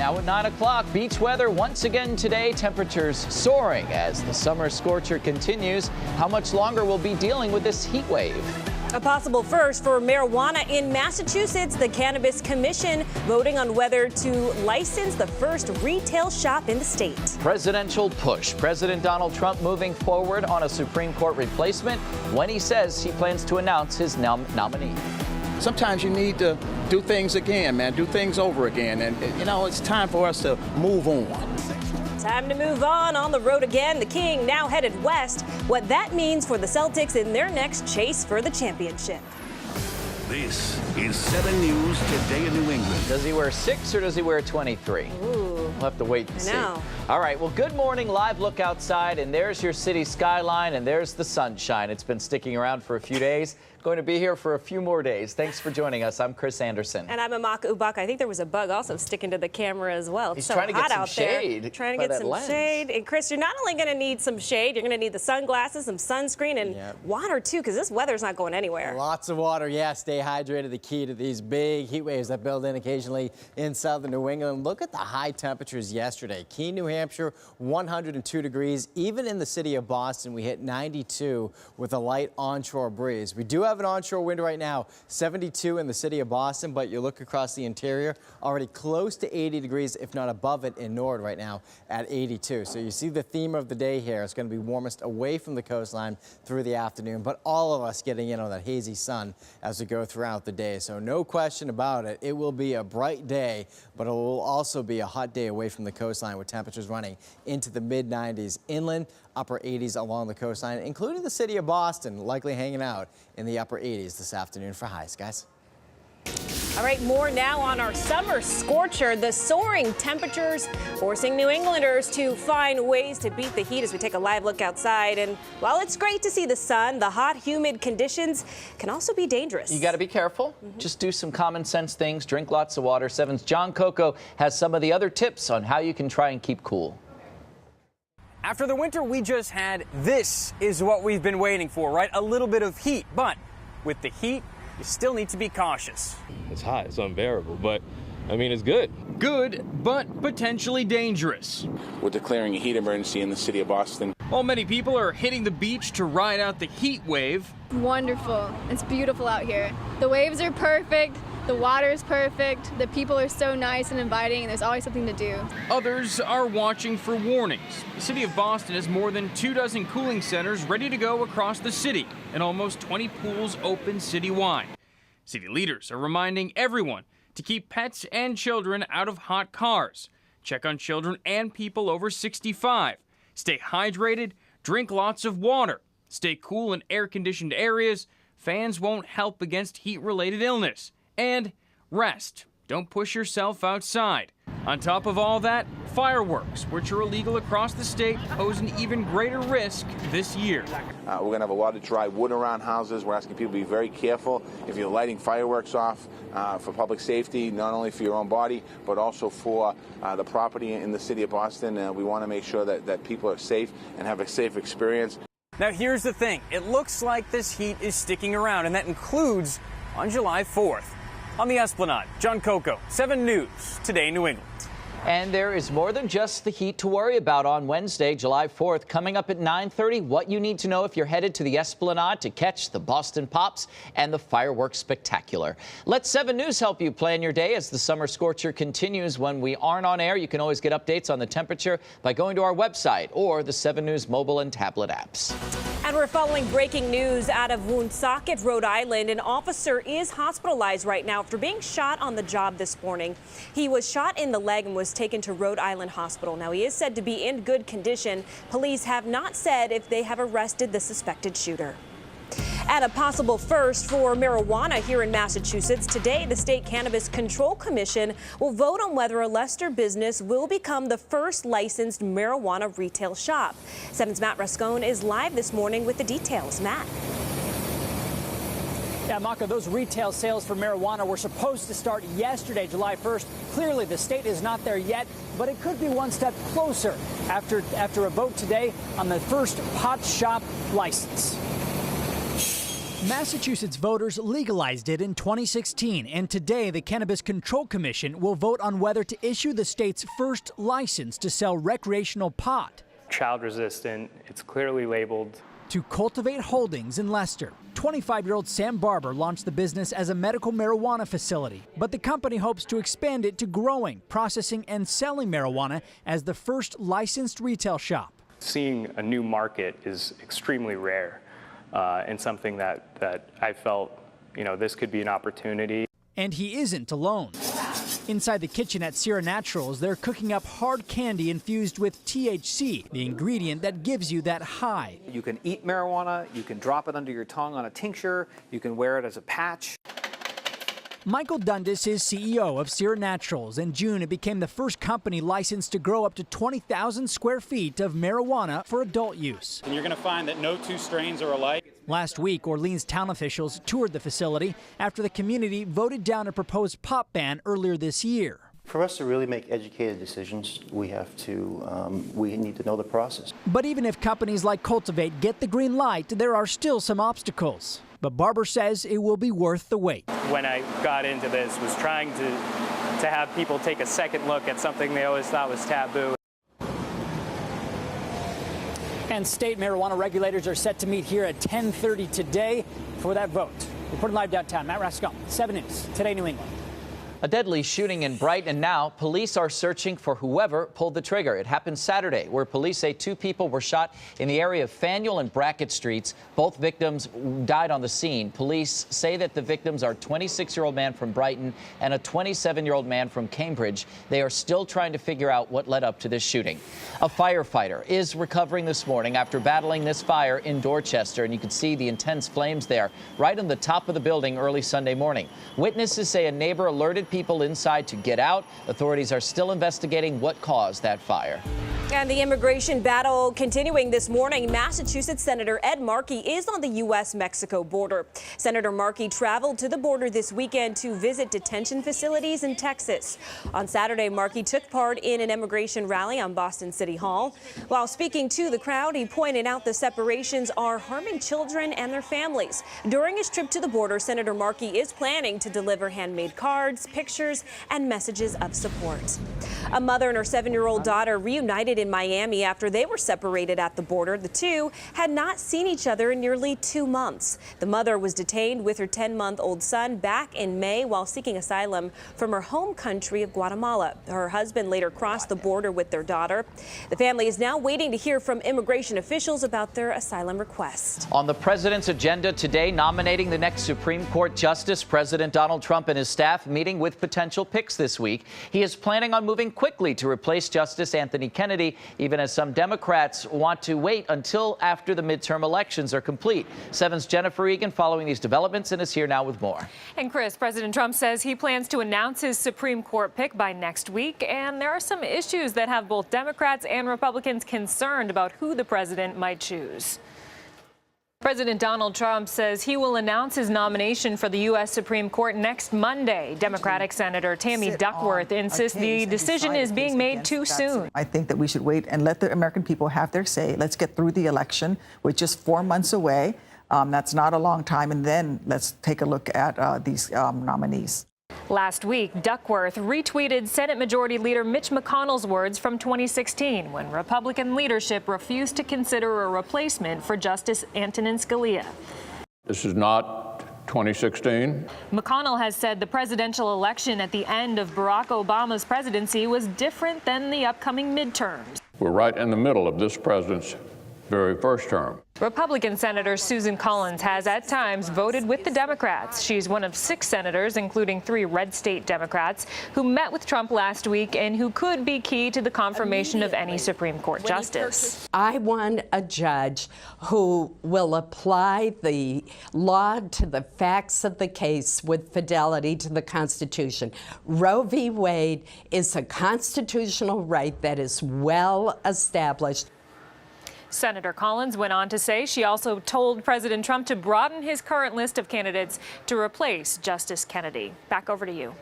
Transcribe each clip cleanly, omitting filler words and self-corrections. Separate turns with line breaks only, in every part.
Now at 9 o'clock, beach weather once again today. Temperatures soaring as the summer scorcher continues. How much longer we'll be dealing with this heat wave?
A possible first for marijuana in Massachusetts. The Cannabis Commission voting on whether to license the first retail shop in the state. Presidential
push. President Donald Trump moving forward on a Supreme Court replacement when he says he plans to announce his nominee.
Sometimes you need to do things again, man, do things over again. And, you know, it's time for us to move on.
Time to move on the road again. The King now headed west. What that means for the Celtics in their next chase for the championship.
This is 7 News Today in New England.
Does he wear 6 or does he wear 23?
Ooh.
We'll have to wait and see.
Know.
All right, well, good morning. Live look outside, and there's your city skyline, and there's the sunshine. It's been sticking around for a few days. Going to be here for a few more days. Thanks for joining us. I'm Chris Anderson.
And I'm Amaka Ubaka. I think there was a bug also sticking to the camera as well.
He's
so
trying to
hot
get some
out
shade.
There. Trying to get some shade. And Chris, you're not only going to need some shade, you're going to need the sunglasses, some sunscreen, and water too, because this weather's not going anywhere.
Lots of water, yeah. Stay hydrated. The key to these big heat waves that build in occasionally in southern New England. Look at the high temperatures yesterday. Keene, New Hampshire, 102 degrees. Even in the city of Boston, we hit 92 with a light onshore breeze. We do have an onshore wind right now, 72 in the city of Boston, but you look across the interior, already close to 80 degrees, if not above it in Nord right now at 82. So you see the theme of the day here. It's going to be warmest away from the coastline through the afternoon, but all of us getting in on that hazy sun as we go throughout the day. So no question about it. It will be a bright day, but it will also be a hot day away from the coastline with temperatures running into the mid 90s inland, upper 80s along the coastline, including the city of Boston, likely hanging out in the upper 80s this afternoon for highs, guys.
All right, more now on our summer scorcher. The soaring temperatures forcing New Englanders to find ways to beat the heat as we take a live look outside. And while it's great to see the sun, the hot, humid conditions can also be dangerous.
You got to be careful. Just do some common sense things. Drink lots of water. 7's John Coco has some of the other tips on how you can try and keep cool.
After the winter we just had, this is what we've been waiting for, right? A little bit of heat, but with the heat, you still need to be cautious.
It's hot, it's unbearable, but I mean, it's good.
Good, but potentially dangerous.
We're declaring a heat emergency in the city of Boston.
While many people are hitting the beach to ride out the heat wave.
Wonderful. It's beautiful out here. The waves are perfect. The water is perfect. The people are so nice and inviting, and there's always something to do.
Others are watching for warnings. The city of Boston has more than 24 cooling centers ready to go across the city, and almost 20 pools open citywide. City leaders are reminding everyone to keep pets and children out of hot cars. Check on children and people over 65. Stay hydrated, drink lots of water. Stay cool in air-conditioned areas. Fans won't help against heat-related illness. And rest. Don't push yourself outside. On top of all that, fireworks, which are illegal across the state, pose an even greater risk this year.
We're going to have a lot of dry wood around houses. We're asking people to be very careful if you're lighting fireworks off for public safety, not only for your own body, but also for the property in the city of Boston. We want to make sure that people are safe and have a safe experience.
Now here's the thing. It looks like this heat is sticking around, and that includes on July 4th. On the Esplanade, John Coco, 7 News, Today New England.
And there is more than just the heat to worry about on Wednesday, July 4th. Coming up at 9:30, what you need to know if you're headed to the Esplanade to catch the Boston Pops and the fireworks spectacular. Let 7 News help you plan your day as the summer scorcher continues. When we aren't on air, you can always get updates on the temperature by going to our website or the 7 News mobile and tablet apps.
And we're following breaking news out of Woonsocket, Rhode Island. An officer is hospitalized right now after being shot on the job this morning. He was shot in the leg and was taken to Rhode Island Hospital. Now, he is said to be in good condition. Police have not said if they have arrested the suspected shooter. And a possible first for marijuana here in Massachusetts. Today, the State Cannabis Control Commission will vote on whether a Leicester business will become the first licensed marijuana retail shop. 7's Matt Rascone is live this morning with the details. Matt.
Yeah, Maka, those retail sales for marijuana were supposed to start yesterday, July 1st. Clearly, the state is not there yet, but it could be one step closer after a vote today on the first pot shop license. Massachusetts voters legalized it in 2016, and today the Cannabis Control Commission will vote on whether to issue the state's first license to sell recreational pot.
Child resistant, it's clearly labeled.
To Cultivate Holdings in Leicester, 25-year-old Sam Barber launched the business as a medical marijuana facility, but the company hopes to expand it to growing, processing, and selling marijuana as the first licensed retail shop.
Seeing a new market is extremely rare. And something that I felt, this could be an opportunity.
And he isn't alone. Inside the kitchen at Sierra Naturals, they're cooking up hard candy infused with THC, the ingredient that gives you that high.
You can eat marijuana, you can drop it under your tongue on a tincture, you can wear it as a patch.
Michael Dundas is CEO of Sierra Naturals. In June, it became the first company licensed to grow up to 20,000 square feet of marijuana for adult use.
And you're going to find that no two strains are alike.
Last week, Orleans town officials toured the facility after the community voted down a proposed pot ban earlier this year.
For us to really make educated decisions, we need to know the process.
But even if companies like Cultivate get the green light, there are still some obstacles. But Barber says it will be worth the wait.
When I got into this, was trying to have people take a second look at something they always thought was taboo.
And state marijuana regulators are set to meet here at 10:30 today for that vote. Reporting live downtown, Matt Rascon, 7 News, Today New England.
A deadly shooting in Brighton, and now police are searching for whoever pulled the trigger. It happened Saturday, where police say 2 people were shot in the area of Faneuil and Brackett Streets. Both victims died on the scene. Police say that the victims are a 26-year-old man from Brighton and a 27-year-old man from Cambridge. They are still trying to figure out what led up to this shooting. A firefighter is recovering this morning after battling this fire in Dorchester, and you can see the intense flames there right on the top of the building early Sunday morning. Witnesses say a neighbor alerted people inside to get out. Authorities are still investigating what caused that fire.
And the immigration battle continuing this morning. Massachusetts Senator Ed Markey is on the U.S.-Mexico border. Senator Markey traveled to the border this weekend to visit detention facilities in Texas. On Saturday, Markey took part in an immigration rally on Boston City Hall. While speaking to the crowd, he pointed out the separations are harming children and their families. During his trip to the border, Senator Markey is planning to deliver handmade cards, pictures, and messages of support. A mother and her 7-year-old daughter reunited in Miami after they were separated at the border. The two had not seen each other in nearly 2 months. The mother was detained with her 10-month-old son back in May while seeking asylum from her home country of Guatemala. Her husband later crossed the border with their daughter. The family is now waiting to hear from immigration officials about their asylum request.
On the president's agenda today, nominating the next Supreme Court justice, President Donald Trump and his staff meeting with potential picks this week. He is planning on moving quickly to replace Justice Anthony Kennedy, even as some Democrats want to wait until after the midterm elections are complete. 7's Jennifer Egan following these developments and is here now with more.
And Chris, President Trump says he plans to announce his Supreme Court pick by next week, and there are some issues that have both Democrats and Republicans concerned about who the president might choose. President Donald Trump says he will announce his nomination for the U.S. Supreme Court next Monday. Democratic Senator Tammy Duckworth insists the decision is being made too soon.
I think that we should wait and let the American people have their say. Let's get through the election. We're just 4 months away. That's not a long time. And then let's take a look at these nominees.
Last week, Duckworth retweeted Senate Majority Leader Mitch McConnell's words from 2016 when Republican leadership refused to consider a replacement for Justice Antonin Scalia.
This is not 2016.
McConnell has said the presidential election at the end of Barack Obama's presidency was different than the upcoming midterms.
We're right in the middle of this president's very first term.
Republican Senator Susan Collins has at times voted with the Democrats. She's one of 6 senators, including 3 red state Democrats, who met with Trump last week and who could be key to the confirmation of any Supreme Court justice.
I want a judge who will apply the law to the facts of the case with fidelity to the Constitution. Roe v. Wade is a constitutional right that is well established.
Senator Collins went on to say she also told President Trump to broaden his current list of candidates to replace Justice Kennedy. Back over to you.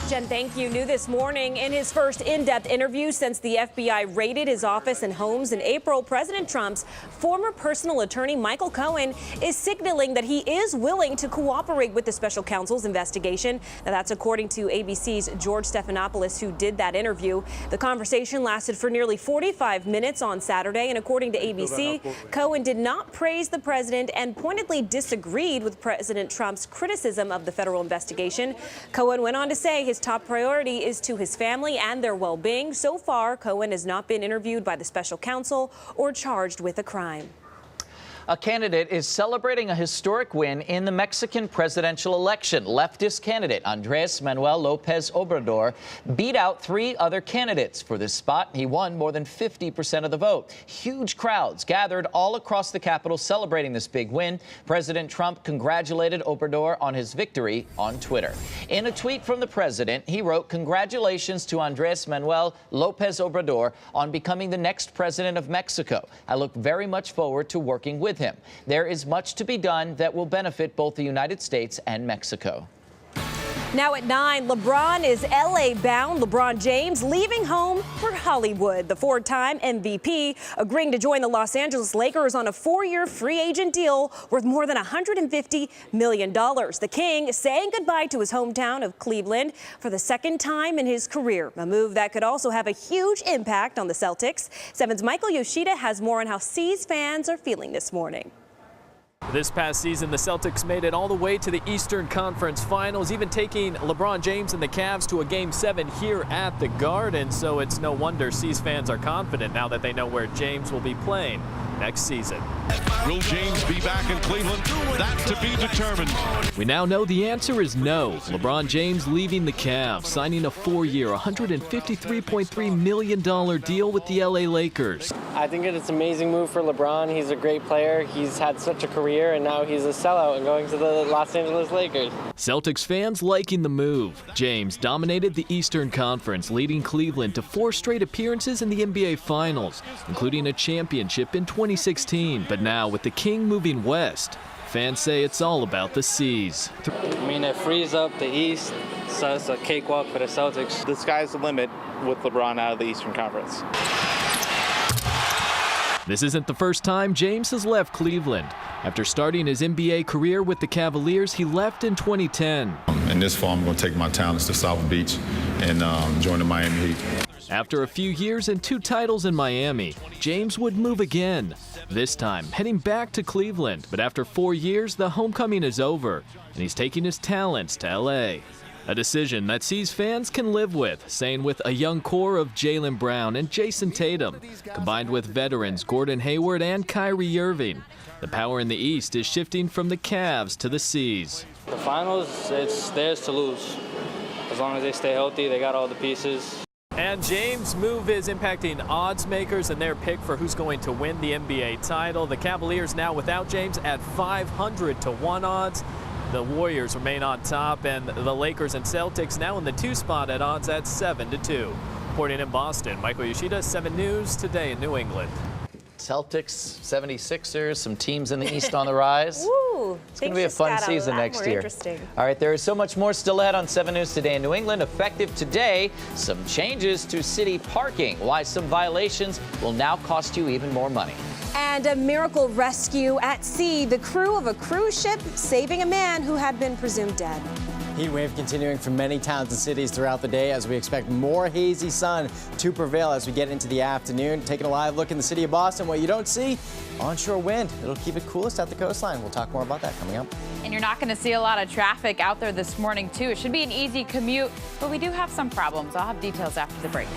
Jen, thank you. New this morning, in his first in-depth interview since the FBI raided his office and homes in April, President Trump's former personal attorney, Michael Cohen, is signaling that he is willing to cooperate with the special counsel's investigation. Now, that's according to ABC's George Stephanopoulos, who did that interview. The conversation lasted for nearly 45 minutes on Saturday, and according to ABC, Cohen did not praise the president and pointedly disagreed with President Trump's criticism of the federal investigation. Cohen went on to say his top priority is to his family and their well-being. So far, Cohen has not been interviewed by the special counsel or charged with a crime.
A candidate is celebrating a historic win in the Mexican presidential election. Leftist candidate Andrés Manuel López Obrador beat out 3 other candidates. For this spot, he won more than 50% of the vote. Huge crowds gathered all across the capital celebrating this big win. President Trump congratulated Obrador on his victory on Twitter. In a tweet from the president, he wrote, "Congratulations to Andrés Manuel López Obrador on becoming the next president of Mexico. I look very much forward to working with him. There is much to be done that will benefit both the United States and Mexico."
Now at 9, LeBron is LA bound. LeBron James leaving home for Hollywood. The 4-time MVP agreeing to join the Los Angeles Lakers on a 4-year free agent deal worth more than $150 million. The King saying goodbye to his hometown of Cleveland for the second time in his career. A move that could also have a huge impact on the Celtics. 7's Michael Yoshida has more on how C's fans are feeling this morning.
This past season, the Celtics made it all the way to the Eastern Conference Finals, even taking LeBron James and the Cavs to a Game 7 here at the Garden. So it's no wonder C's fans are confident now that they know where James will be playing next season.
Will James be back in Cleveland? That to be determined.
We now know the answer is no. LeBron James leaving the Cavs, signing a 4-year, $153.3 million deal with the LA Lakers.
I think it's an amazing move for LeBron. He's a great player. He's had such a career, and now he's a sellout and going to the Los Angeles Lakers.
Celtics fans liking the move. James dominated the Eastern Conference, leading Cleveland to 4 straight appearances in the NBA Finals, including a championship in 2016. But now, with the King moving west, fans say it's all about the C's.
I mean, it frees up the East, so it's a cakewalk for the Celtics.
The sky's the limit with LeBron out of the Eastern Conference.
This isn't the first time James has left Cleveland. After starting his NBA career with the Cavaliers, he left in 2010.
In this fall, I'm going to take my talents to South Beach and join the Miami Heat.
After a few years and 2 titles in Miami, James would move again, this time heading back to Cleveland. But after 4 years, the homecoming is over, and he's taking his talents to LA. A decision that C's fans can live with, saying with a young core of Jaylen Brown and Jason Tatum, combined with veterans Gordon Hayward and Kyrie Irving, the power in the East is shifting from the Cavs to the C's.
The finals, it's theirs to lose. As long as they stay healthy, they got all the pieces.
And James' move is impacting odds makers and their pick for who's going to win the NBA title. The Cavaliers now without James at 500-1 odds. The Warriors remain on top, and the Lakers and Celtics now in the 2 spot at odds at 7-2. Reporting in Boston, Michael Yoshida, 7 News, today in New England.
Celtics, 76ers, some teams in the East on the rise.
Woo,
it's going to be a fun season next year. All right, there is so much more still ahead on 7 News Today in New England. Effective today, some changes to city parking. Why some violations will now cost you even more money.
And a miracle rescue at sea. The crew of a cruise ship saving a man who had been presumed dead.
Heat wave continuing for many towns and cities throughout the day as we expect more hazy sun to prevail as we get into the afternoon. Taking a live look in the city of Boston. What you don't see, onshore wind. It'll keep it coolest at the coastline. We'll talk more about that coming up.
And you're not going to see a lot of traffic out there this morning, too. It should be an easy commute, but we do have some problems. I'll have details after the break.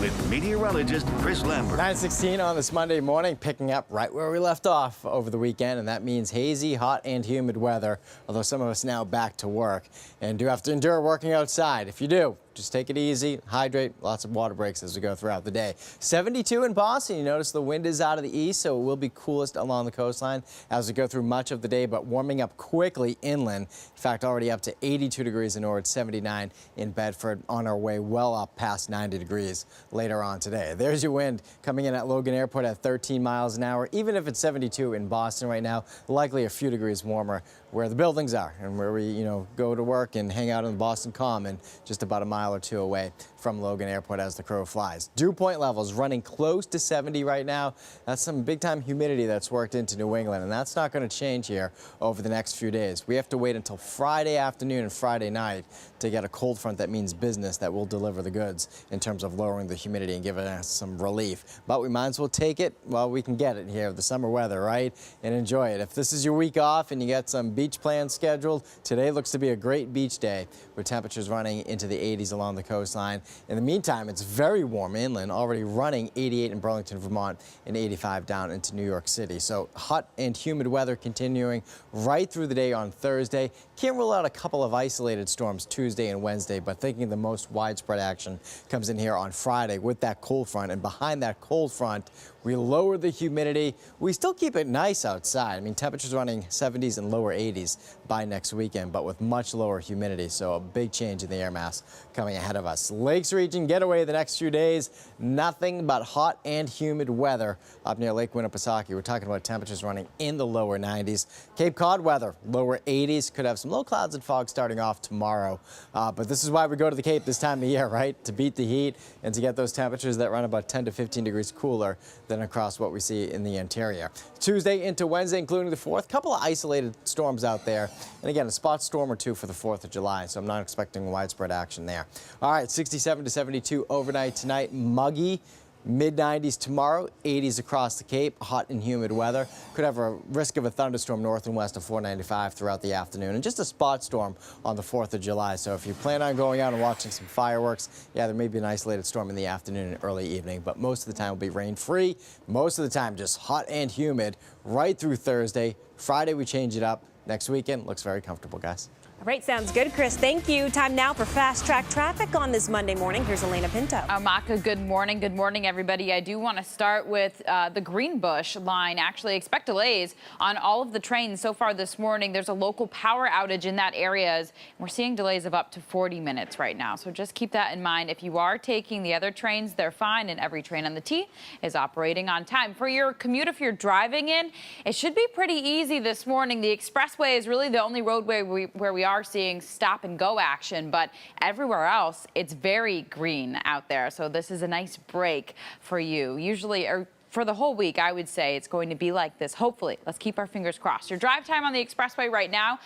With meteorologist Chris Lambert.
9:16 on this Monday morning, picking up right where we left off over the weekend, and that means hazy, hot, and humid weather, although some of us now back to work and do have to endure working outside. If you do, just take it easy, hydrate, lots of water breaks as we go throughout the day. 72 in Boston. You notice the wind is out of the east, so it will be coolest along the coastline as we go through much of the day, but warming up quickly inland. In fact, already up to 82 degrees in Norwood, 79 in Bedford, on our way well up past 90 degrees later on today. There's your wind coming in at Logan Airport at 13 miles an hour. Even if it's 72 in Boston right now, likely a few degrees warmer where the buildings are and where we, go to work and hang out in the Boston Common, just about a mile or two away from Logan Airport as the crow flies. Dew point levels running close to 70 right now. That's some big-time humidity that's worked into New England, and that's not going to change here over the next few days. We have to wait until Friday afternoon and Friday night to get a cold front that means business that will deliver the goods in terms of lowering the humidity and giving us some relief. But we might as well take it while we can get it here, the summer weather, right? And enjoy it. If this is your week off and you got some beach plans scheduled, today looks to be a great beach day with temperatures running into the 80s along the coastline. In the meantime, it's very warm inland, already running 88 in Burlington, Vermont, and 85 down into New York City. So hot and humid weather continuing right through the day on Thursday. Can't rule out a couple of isolated storms Tuesday and Wednesday, but thinking the most widespread action comes in here on Friday with that cold front. And behind that cold front, we lower the humidity. We still keep it nice outside. I mean, temperatures running 70s and lower 80s by next weekend, but with much lower humidity. So a big change in the air mass coming ahead of us. Lakes region getaway the next few days. Nothing but hot and humid weather up near Lake Winnipesaukee. We're talking about temperatures running in the lower 90s. Cape Cod weather, lower 80s. Could have some low clouds and fog starting off tomorrow. But this is why we go to the Cape this time of year, right? To beat the heat and to get those temperatures that run about 10 to 15 degrees cooler than across what we see in the interior. Tuesday into Wednesday, including the 4th, couple of isolated storms out there. And again, a spot storm or two for the 4th of July, so I'm not expecting widespread action there. All right, 67 to 72 overnight tonight, muggy. Mid-90s tomorrow, 80s across the Cape, hot and humid weather. Could have a risk of a thunderstorm north and west of 495 throughout the afternoon, and just a spot storm on the 4th of July. So if you plan on going out and watching some fireworks, yeah, there may be an isolated storm in the afternoon and early evening, but most of the time will be rain-free. Most of the time just hot and humid right through Thursday. Friday we change it up. Next weekend looks very comfortable, guys.
All right, sounds good, Chris. Thank you. Time now for Fast Track Traffic on this Monday morning. Here's Elena Pinto.
Maka, good morning. Good morning, everybody. I do want to start with the Greenbush line. Actually, expect delays on all of the trains so far this morning. There's a local power outage in that area. We're seeing delays of up to 40 minutes right now. So just keep that in mind. If you are taking the other trains, they're fine, and every train on the T is operating on time. For your commute, if you're driving in, it should be pretty easy this morning. The expressway is really the only roadway where we are seeing stop and go action, but everywhere else it's very green out there, so this is a nice break for you. Usually, or for the whole week, I would say it's going to be like this. Hopefully, let's keep our fingers crossed. Your drive time on the expressway right now,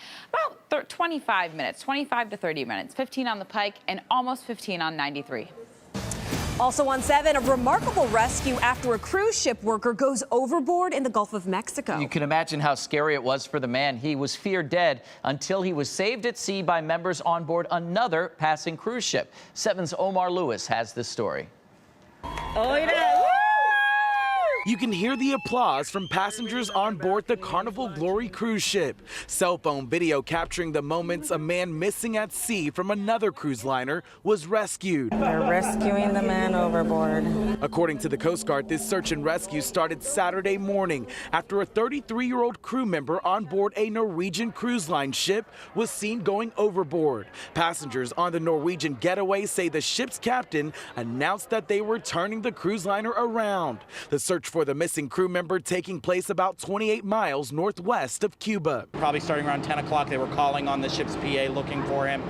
about 25 minutes, 25 to 30 minutes, 15 on the Pike and almost 15 on 93.
Also on 7, a remarkable rescue after a cruise ship worker goes overboard in the Gulf of Mexico.
You can imagine how scary it was for the man. He was feared dead until he was saved at sea by members on board another passing cruise ship. 7's Omar Lewis has this story.
Oh, yeah. You can hear the applause from passengers on board the Carnival Glory cruise ship. Cell phone video capturing the moments a man missing at sea from another cruise liner was rescued.
They're rescuing the man overboard.
According to the Coast Guard, this search and rescue started Saturday morning after a 33-year-old crew member on board a Norwegian cruise line ship was seen going overboard. Passengers on the Norwegian getaway say the ship's captain announced that they were turning the cruise liner around. The search for the missing crew member taking place about 28 miles northwest of Cuba.
Probably starting around 10 o'clock, they were calling on the ship's PA looking for him.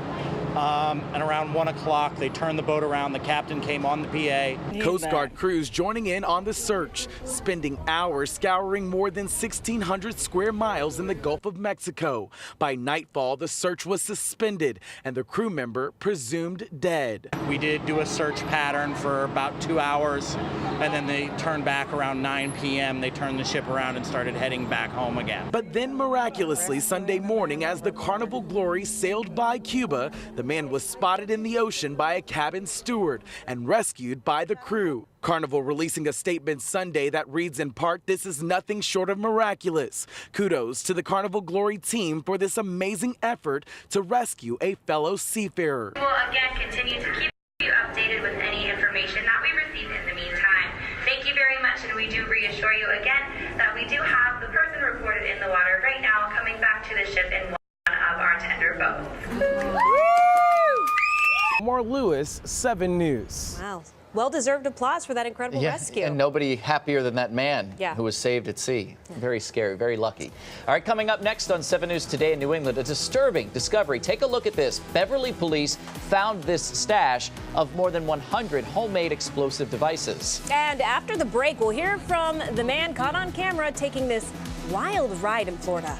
And around 1 o'clock, they turned the boat around. The captain came on the PA.
Coast Guard crews joining in on the search, spending hours scouring more than 1,600 square miles in the Gulf of Mexico. By nightfall, the search was suspended and the crew member presumed dead.
We did do a search pattern for about 2 hours, and then they turned back around 9 p.m. They turned the ship around and started heading back home again.
But then miraculously, Sunday morning, as the Carnival Glory sailed by Cuba, the man was spotted in the ocean by a cabin steward and rescued by the crew. Carnival releasing a statement Sunday that reads in part, "This is nothing short of miraculous. Kudos to the Carnival Glory team for this amazing effort to rescue a fellow seafarer."
We will again continue to keep you updated with any information that we receive in the meantime. Thank you very much, and we do reassure you again that we do have the person reported in the water right now coming back to the ship in one of our tender boats.
Omar Lewis, 7 News.
Wow. Well-deserved applause for that incredible rescue.
And nobody happier than that man
Yeah.
who was saved at sea. Very scary, very lucky. All right, coming up next on 7 News Today in New England, a disturbing discovery. Take a look at this. Beverly police found this stash of more than 100 homemade explosive devices.
And after the break, we'll hear from the man caught on camera taking this wild ride in Florida.